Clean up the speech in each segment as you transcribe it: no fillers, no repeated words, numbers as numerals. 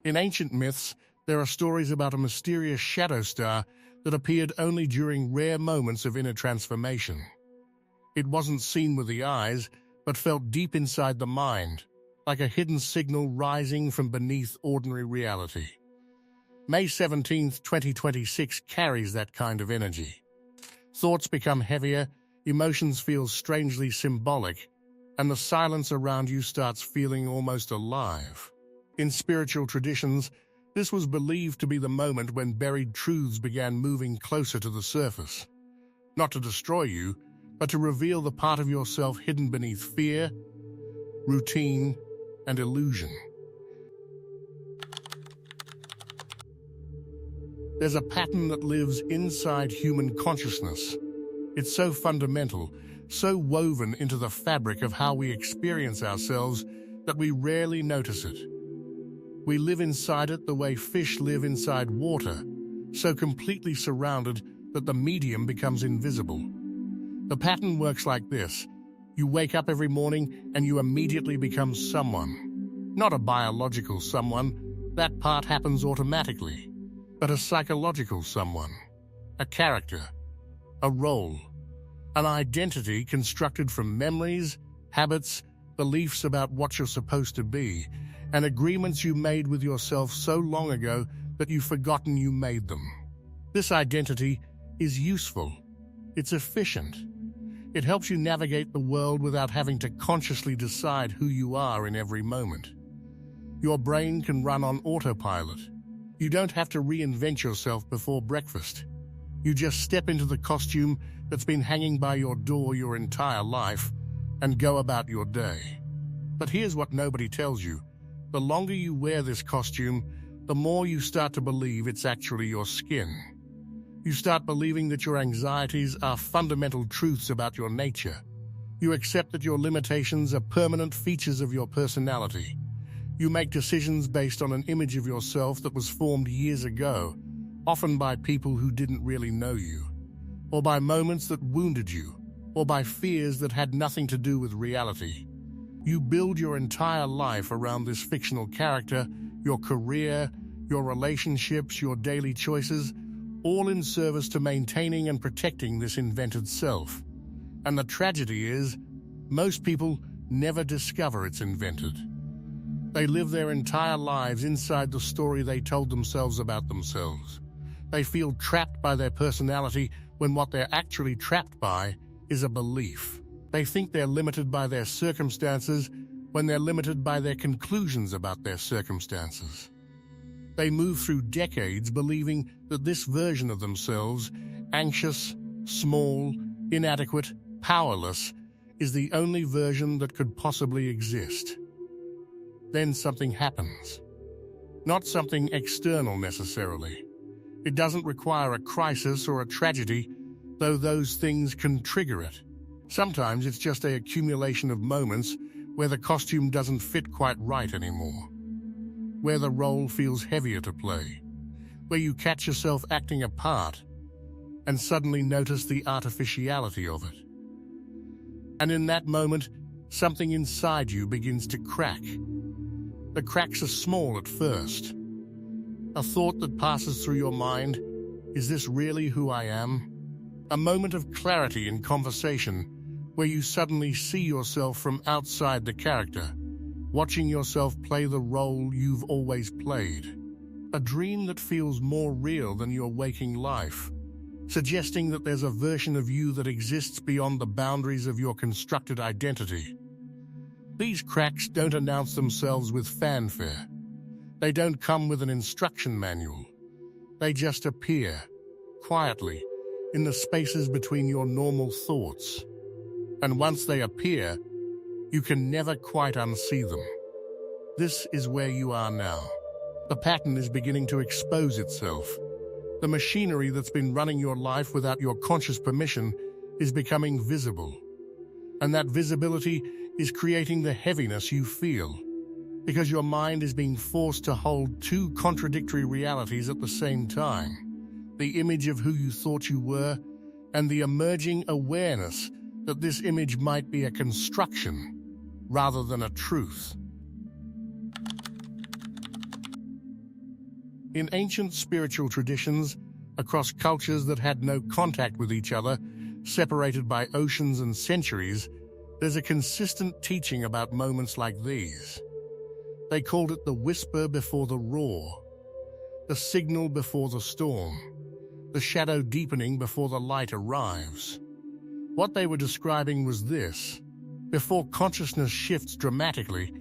In ancient myths, there are stories about a mysterious shadow star that appeared only during rare moments of inner transformation. It wasn't seen with the eyes, but felt deep inside the mind, like a hidden signal rising from beneath ordinary reality. May 17th, 2026 carries that kind of energy. Thoughts become heavier, emotions feel strangely symbolic, and the silence around you starts feeling almost alive. In spiritual traditions, this was believed to be the moment when buried truths began moving closer to the surface. Not to destroy you, but to reveal the part of yourself hidden beneath fear, routine, and illusion. There's a pattern that lives inside human consciousness. It's so fundamental, so woven into the fabric of how we experience ourselves that we rarely notice it. We live inside it the way fish live inside water, so completely surrounded that the medium becomes invisible. The pattern works like this. You wake up every morning and you immediately become someone. Not a biological someone, that part happens automatically, but a psychological someone, a character, a role, an identity constructed from memories, habits, beliefs about what you're supposed to be, and agreements you made with yourself so long ago that you've forgotten you made them. This identity is useful. It's efficient. It helps you navigate the world without having to consciously decide who you are in every moment. Your brain can run on autopilot. You don't have to reinvent yourself before breakfast. You just step into the costume that's been hanging by your door your entire life and go about your day. But here's what nobody tells you. The longer you wear this costume, the more you start to believe it's actually your skin. You start believing that your anxieties are fundamental truths about your nature. You accept that your limitations are permanent features of your personality. You make decisions based on an image of yourself that was formed years ago, often by people who didn't really know you, or by moments that wounded you, or by fears that had nothing to do with reality. You build your entire life around this fictional character, your career, your relationships, your daily choices, all in service to maintaining and protecting this invented self. And the tragedy is, most people never discover it's invented. They live their entire lives inside the story they told themselves about themselves. They feel trapped by their personality when what they're actually trapped by is a belief. They think they're limited by their circumstances when they're limited by their conclusions about their circumstances. They move through decades believing that this version of themselves, anxious, small, inadequate, powerless, is the only version that could possibly exist. Then something happens. Not something external necessarily. It doesn't require a crisis or a tragedy, though those things can trigger it. Sometimes it's just an accumulation of moments where the costume doesn't fit quite right anymore, where the role feels heavier to play, where you catch yourself acting a part and suddenly notice the artificiality of it. And in that moment, something inside you begins to crack. The cracks are small at first. A thought that passes through your mind, is this really who I am? A moment of clarity in conversation where you suddenly see yourself from outside the character, watching yourself play the role you've always played. A dream that feels more real than your waking life, suggesting that there's a version of you that exists beyond the boundaries of your constructed identity. These cracks don't announce themselves with fanfare. They don't come with an instruction manual. They just appear, quietly, in the spaces between your normal thoughts. And once they appear, you can never quite unsee them. This is where you are now. The pattern is beginning to expose itself. The machinery that's been running your life without your conscious permission is becoming visible. And that visibility is creating the heaviness you feel, because your mind is being forced to hold two contradictory realities at the same time: the image of who you thought you were, and the emerging awareness that this image might be a construction rather than a truth. In ancient spiritual traditions, across cultures that had no contact with each other, separated by oceans and centuries, there's a consistent teaching about moments like these. They called it the whisper before the roar, the signal before the storm, the shadow deepening before the light arrives. What they were describing was this: before consciousness shifts dramatically,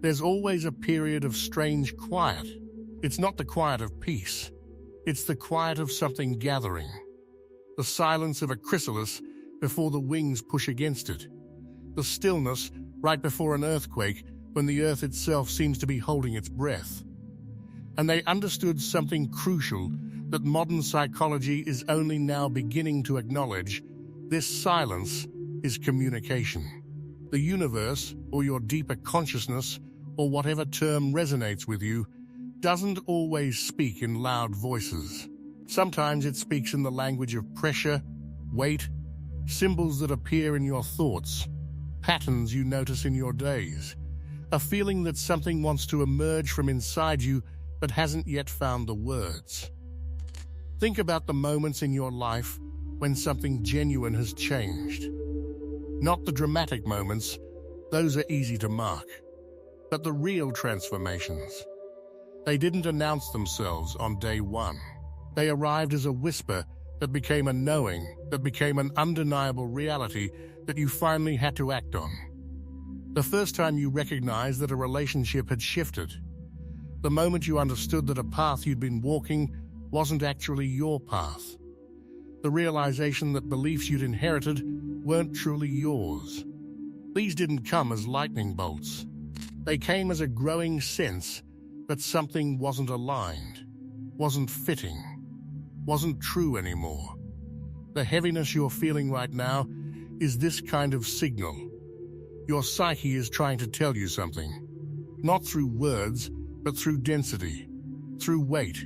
there's always a period of strange quiet. It's not the quiet of peace. It's the quiet of something gathering. The silence of a chrysalis before the wings push against it. The stillness right before an earthquake when the earth itself seems to be holding its breath. And they understood something crucial that modern psychology is only now beginning to acknowledge. This silence is communication. The universe, or your deeper consciousness, or whatever term resonates with you, doesn't always speak in loud voices. Sometimes it speaks in the language of pressure, weight, symbols that appear in your thoughts, patterns you notice in your days, a feeling that something wants to emerge from inside you but hasn't yet found the words. Think about the moments in your life when something genuine has changed. Not the dramatic moments, those are easy to mark, but the real transformations. They didn't announce themselves on day one. They arrived as a whisper that became a knowing, that became an undeniable reality that you finally had to act on. The first time you recognized that a relationship had shifted. The moment you understood that a path you'd been walking wasn't actually your path. The realization that beliefs you'd inherited weren't truly yours. These didn't come as lightning bolts. They came as a growing sense that something wasn't aligned, wasn't fitting, wasn't true anymore. The heaviness you're feeling right now is this kind of signal. Your psyche is trying to tell you something, not through words, but through density, through weight,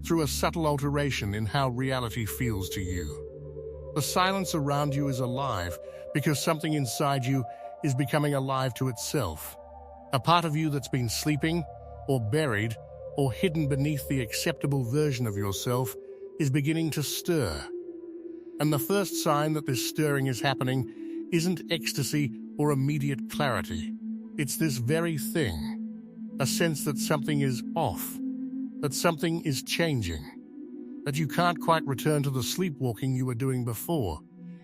through a subtle alteration in how reality feels to you. The silence around you is alive because something inside you is becoming alive to itself. A part of you that's been sleeping, or buried, or hidden beneath the acceptable version of yourself is beginning to stir. And the first sign that this stirring is happening isn't ecstasy or immediate clarity. It's this very thing, a sense that something is off, that something is changing, that you can't quite return to the sleepwalking you were doing before,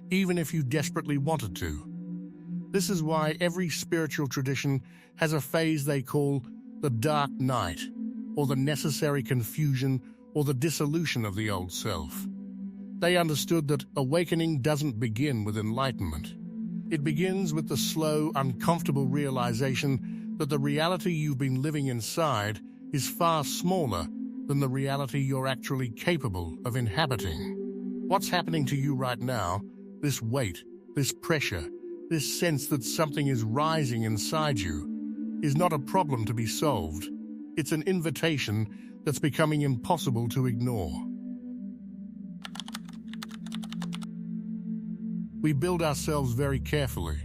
even if you desperately wanted to. This is why every spiritual tradition has a phase they call the dark night, or the necessary confusion, or the dissolution of the old self. They understood that awakening doesn't begin with enlightenment. It begins with the slow, uncomfortable realization that the reality you've been living inside is far smaller than the reality you're actually capable of inhabiting. What's happening to you right now, this weight, this pressure, this sense that something is rising inside you, is not a problem to be solved. It's an invitation that's becoming impossible to ignore. We build ourselves very carefully.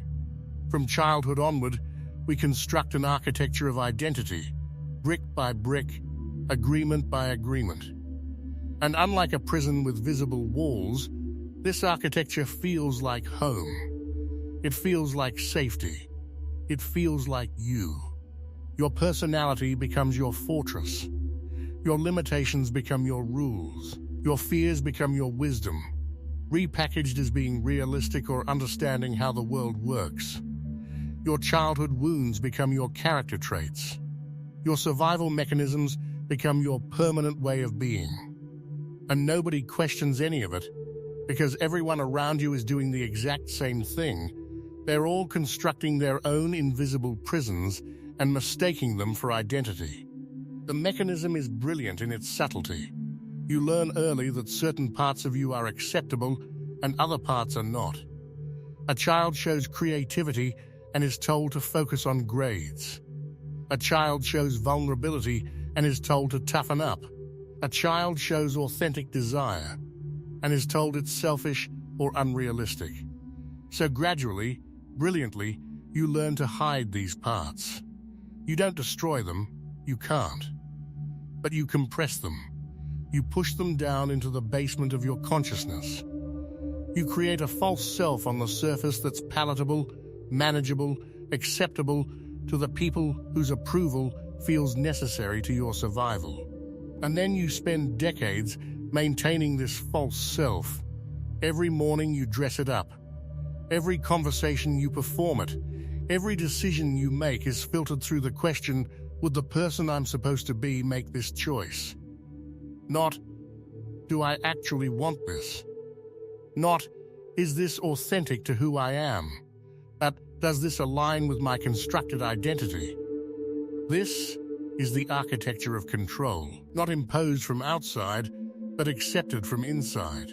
From childhood onward, we construct an architecture of identity, brick by brick, agreement by agreement. And unlike a prison with visible walls, this architecture feels like home. It feels like safety. It feels like you. Your personality becomes your fortress. Your limitations become your rules. Your fears become your wisdom, repackaged as being realistic or understanding how the world works. Your childhood wounds become your character traits. Your survival mechanisms become your permanent way of being. And nobody questions any of it, because everyone around you is doing the exact same thing. They're all constructing their own invisible prisons and mistaking them for identity. The mechanism is brilliant in its subtlety. You learn early that certain parts of you are acceptable and other parts are not. A child shows creativity and is told to focus on grades. A child shows vulnerability and is told to toughen up. A child shows authentic desire and is told it's selfish or unrealistic. So gradually, brilliantly, you learn to hide these parts. You don't destroy them, you can't. but you compress them. You push them down into the basement of your consciousness. You create a false self on the surface that's palatable, manageable, acceptable to the people whose approval feels necessary to your survival. And then you spend decades maintaining this false self. Every morning you dress it up. Every conversation you perform it. Every decision you make is filtered through the question, would the person I'm supposed to be make this choice? Not, do I actually want this? Not, is this authentic to who I am? But does this align with my constructed identity? This is the architecture of control, not imposed from outside, but accepted from inside.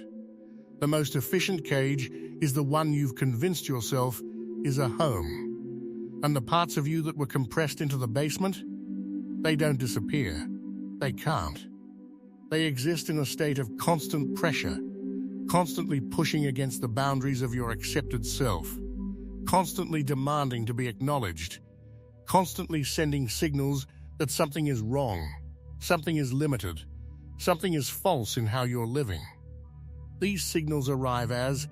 The most efficient cage is the one you've convinced yourself is a home. And the parts of you that were compressed into the basement, they don't disappear. They can't. They exist in a state of constant pressure, constantly pushing against the boundaries of your accepted self, constantly demanding to be acknowledged, constantly sending signals that something is wrong, something is limited, something is false in how you're living. These signals arrive as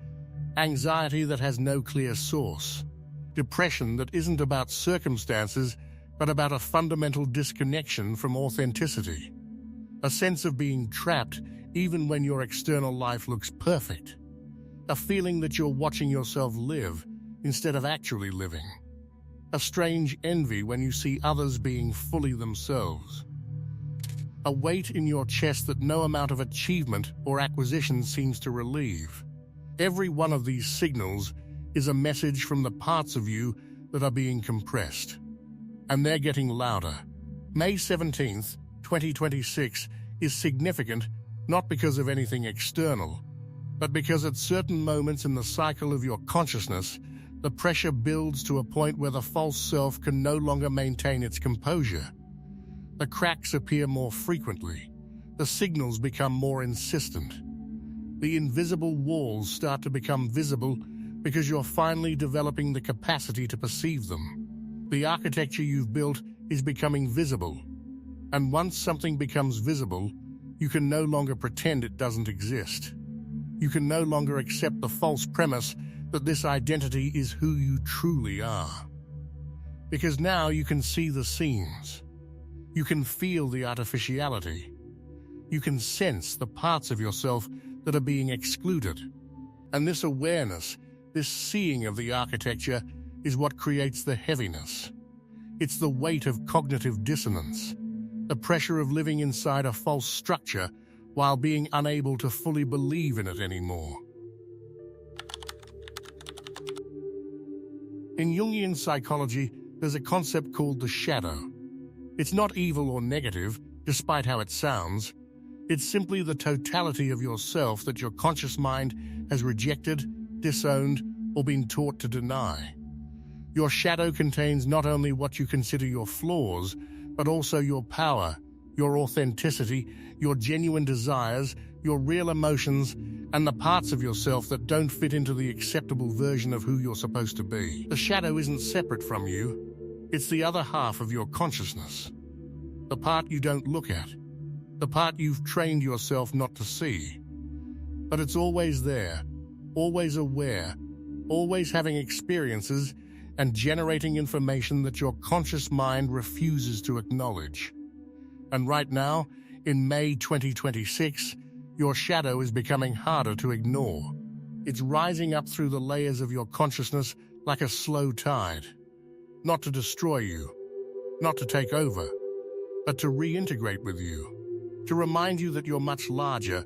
anxiety that has no clear source, depression that isn't about circumstances but about a fundamental disconnection from authenticity, a sense of being trapped even when your external life looks perfect, a feeling that you're watching yourself live instead of actually living, a strange envy when you see others being fully themselves, a weight in your chest that no amount of achievement or acquisition seems to relieve. Every one of these signals is a message from the parts of you that are being compressed. And they're getting louder. May 17th, 2026 is significant not because of anything external, but because at certain moments in the cycle of your consciousness, the pressure builds to a point where the false self can no longer maintain its composure. The cracks appear more frequently. The signals become more insistent. The invisible walls start to become visible because you're finally developing the capacity to perceive them. The architecture you've built is becoming visible. And once something becomes visible, you can no longer pretend it doesn't exist. You can no longer accept the false premise that this identity is who you truly are. Because now you can see the seams. You can feel the artificiality. You can sense the parts of yourself that are being excluded. And this awareness, this seeing of the architecture, is what creates the heaviness. It's the weight of cognitive dissonance, the pressure of living inside a false structure while being unable to fully believe in it anymore. In Jungian psychology, there's a concept called the shadow. It's not evil or negative, despite how it sounds. It's simply the totality of yourself that your conscious mind has rejected, disowned, or been taught to deny. Your shadow contains not only what you consider your flaws, but also your power, your authenticity, your genuine desires, your real emotions, and the parts of yourself that don't fit into the acceptable version of who you're supposed to be. The shadow isn't separate from you. It's the other half of your consciousness. The part you don't look at. The part you've trained yourself not to see. But it's always there, always aware, always having experiences and generating information that your conscious mind refuses to acknowledge. And right now, in May 2026, your shadow is becoming harder to ignore. It's rising up through the layers of your consciousness like a slow tide. Not to destroy you, not to take over, but to reintegrate with you. To remind you that you're much larger,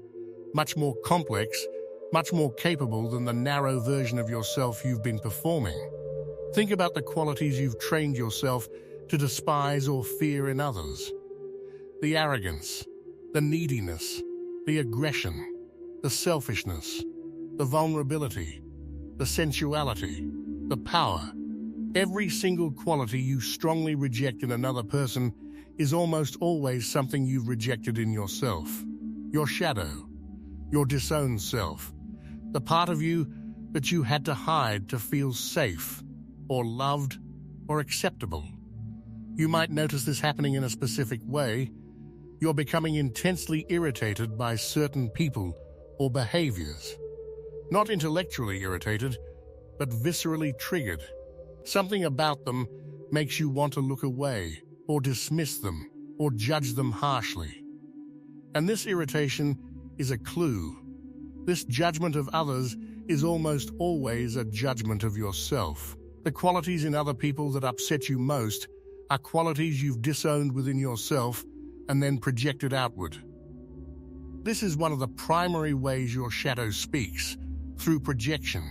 much more complex, much more capable than the narrow version of yourself you've been performing. Think about the qualities you've trained yourself to despise or fear in others. The arrogance, the neediness, the aggression, the selfishness, the vulnerability, the sensuality, the power. Every single quality you strongly reject in another person is almost always something you've rejected in yourself. Your shadow, your disowned self, the part of you that you had to hide to feel safe, or loved, or acceptable. You might notice this happening in a specific way. You're becoming intensely irritated by certain people or behaviors. Not intellectually irritated, but viscerally triggered. Something about them makes you want to look away, or dismiss them, or judge them harshly. And this irritation is a clue. This judgment of others is almost always a judgment of yourself. The qualities in other people that upset you most are qualities you've disowned within yourself and then projected outward. This is one of the primary ways your shadow speaks, through projection,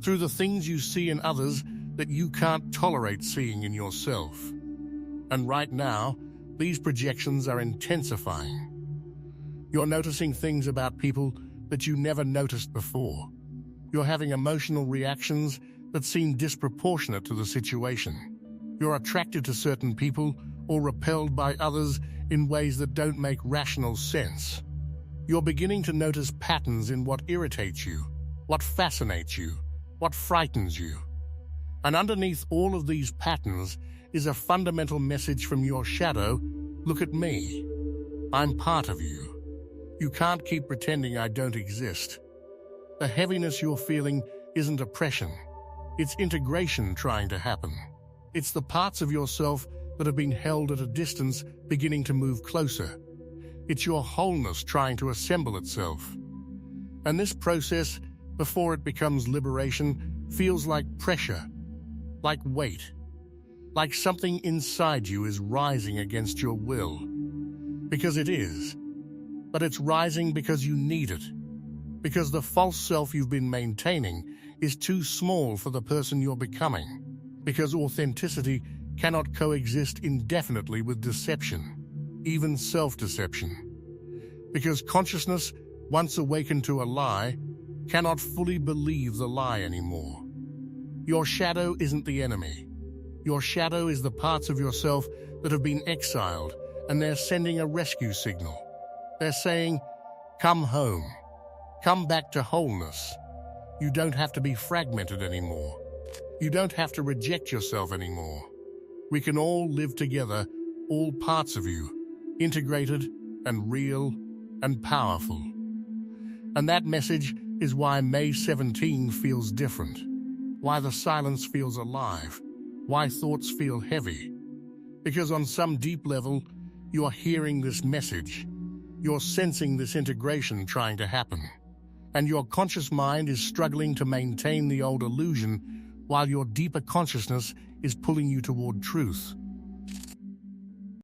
through the things you see in others that you can't tolerate seeing in yourself. And right now, these projections are intensifying. You're noticing things about people that you never noticed before. You're having emotional reactions that seem disproportionate to the situation. You're attracted to certain people or repelled by others in ways that don't make rational sense. You're beginning to notice patterns in what irritates you, what fascinates you, what frightens you. And underneath all of these patterns is a fundamental message from your shadow: look at me. I'm part of you. You can't keep pretending I don't exist. The heaviness you're feeling isn't oppression. It's integration trying to happen. It's the parts of yourself that have been held at a distance beginning to move closer. It's your wholeness trying to assemble itself. And this process, before it becomes liberation, feels like pressure, like weight, like something inside you is rising against your will. Because it is. But it's rising because you need it. Because the false self you've been maintaining is too small for the person you're becoming. Because authenticity cannot coexist indefinitely with deception, even self-deception. Because consciousness, once awakened to a lie, cannot fully believe the lie anymore. Your shadow isn't the enemy. Your shadow is the parts of yourself that have been exiled, and they're sending a rescue signal. They're saying, come home. Come back to wholeness. You don't have to be fragmented anymore. You don't have to reject yourself anymore. We can all live together, all parts of you, integrated and real and powerful. And that message is why May 17 feels different, why the silence feels alive, why thoughts feel heavy. Because on some deep level, you're hearing this message. You're sensing this integration trying to happen. And your conscious mind is struggling to maintain the old illusion while your deeper consciousness is pulling you toward truth.